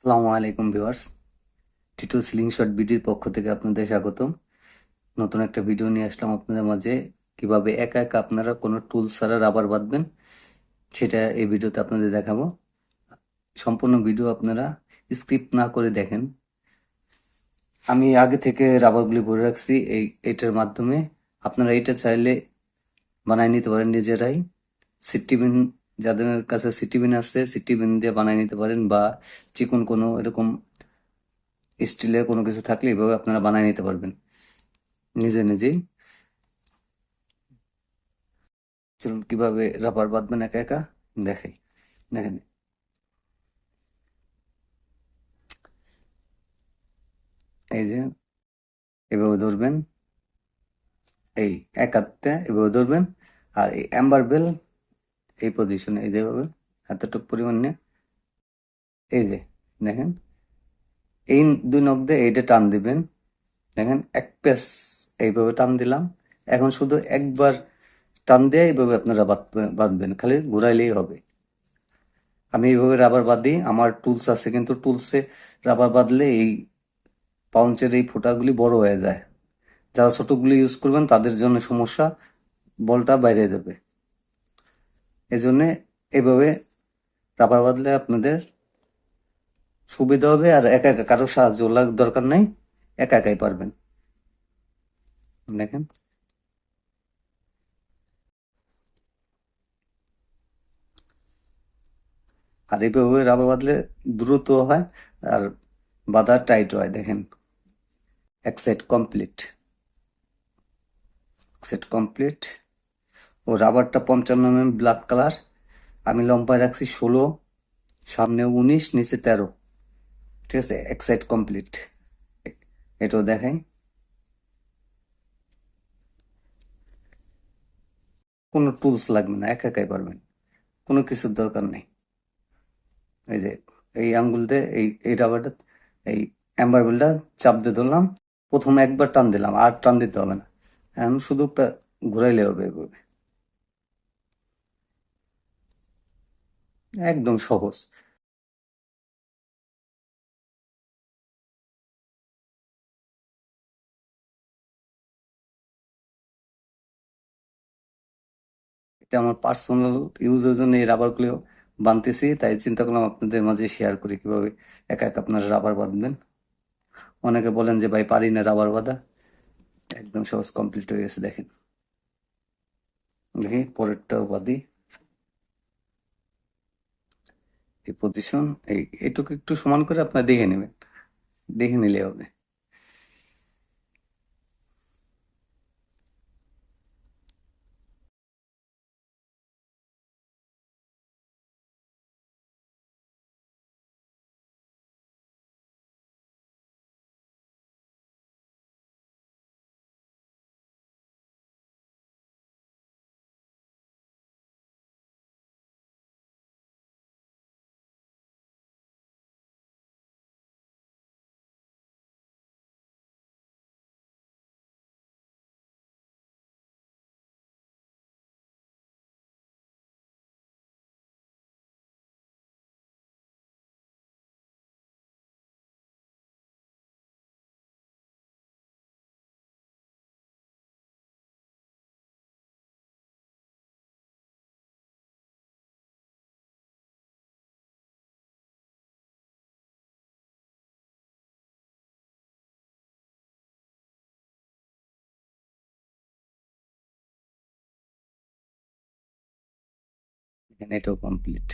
আসসালামু আলাইকুম viewers, Titu ceiling shot বিডির পক্ষ থেকে আপনাদের স্বাগতম। নতুন একটা ভিডিও নিয়ে আসলাম আপনাদের মাঝে। কিভাবে একা একা আপনারা কোনো টুলস ছাড়া রাবার বাঁধবেন সেটা এই ভিডিওতে আপনাদের দেখাবো। সম্পূর্ণ ভিডিও আপনারা স্কিপ না করে দেখেন। আমি আগে থেকে রাবারগুলি ভরে রাখছি এইটার মাধ্যমে। আপনারা এটা চাইলে বানায় নিতে পারেন নিজেরাই। সিটিবিন, যাদের কাছে সিটিবিন আছে সিটিবিন দিয়ে বানায় নিতে পারেন, বা চিকন কোনো এরকম স্টিলের কোনো কিছু থাকলে এভাবে আপনারা বানায় নিতে পারবেন নিজে নিজেই। চলুন কিভাবে রাবার বাঁধবেন একা একা দেখাই। দেখেন, এই যে এভাবে ধরবেন, এই এক হাতে এভাবে ধরবেন, আর এই অ্যাম্বার বেল এই পজিশনে এই যেভাবে এতটুকু পরিমাণ নিয়ে এই যে দেখেন, এই দুই নখ দিয়ে এইটা টান দিবেন। দেখেন এক পেস এইভাবে টান দিলাম। এখন শুধু একবার টান দিয়ে এইভাবে আপনারা বাঁধবেন, খালি ঘুরাইলেই হবে। আমি এইভাবে রাবার বাঁধি, আমার টুলস আছে, কিন্তু টুলসে রাবার বাঁধলে এই পাউঞ্চের এই ফোঁটাগুলি বড় হয়ে যায়। যারা ছোটগুলো ইউজ করবেন তাদের জন্য সমস্যা, বলটা বাইরে যাবে। এজন্য এভাবে রাবার বাঁধলে আপনাদের সুবিধা হবে, আর একা একা কারো সাহায্য দরকার নাই, একা একাই পারবেন। দেখেন, আর এইভাবে রাবার বাঁধলে দ্রুত হয়, আর বাঁধা টাইট হয়। দেখেন, এক সেট কমপ্লিট, সেট কমপ্লিট। ও রাবারটা 55 ব্ল্যাক কালার, আমি লম্বায় রাখছি 16, সামনে 19, নিচে 13। ঠিক আছে, এক সাইড কমপ্লিট। এটাও দেখাই। কোনো টুলস লাগবে না, একা একাই পারবেন, কোনো কিছুর দরকার নেই। এই যে এই আঙ্গুল দিয়ে এই রাবারটা, এই অ্যাম্বার বেলটা চাপ দিয়ে ধরলাম, প্রথমে একবার টান দিলাম, আর টান দিতে হবে না। এখন শুধু ঘুরাইলে হবে এভাবে। একদম সহজ। এটা আমার পার্সোনাল ইউজের জন্য এই রাবারগুলো বানতেছি, তাই চিন্তা করলাম আপনাদের মাঝে শেয়ার করি কিভাবে একা একা আপনারা রাবার বাঁধবেন। অনেকে বলেন যে ভাই পারি না রাবার বাঁধা, একদম সহজ, কমপ্লিট হয়ে গেছে। দেখেন, দেখি পরেরটাও বাঁধি। এই পজিশন, এইটুকু একটু সমান করে আপনার দেখে নেবেন, দেখে নিলে হবে। এখানে এটাও কমপ্লিট।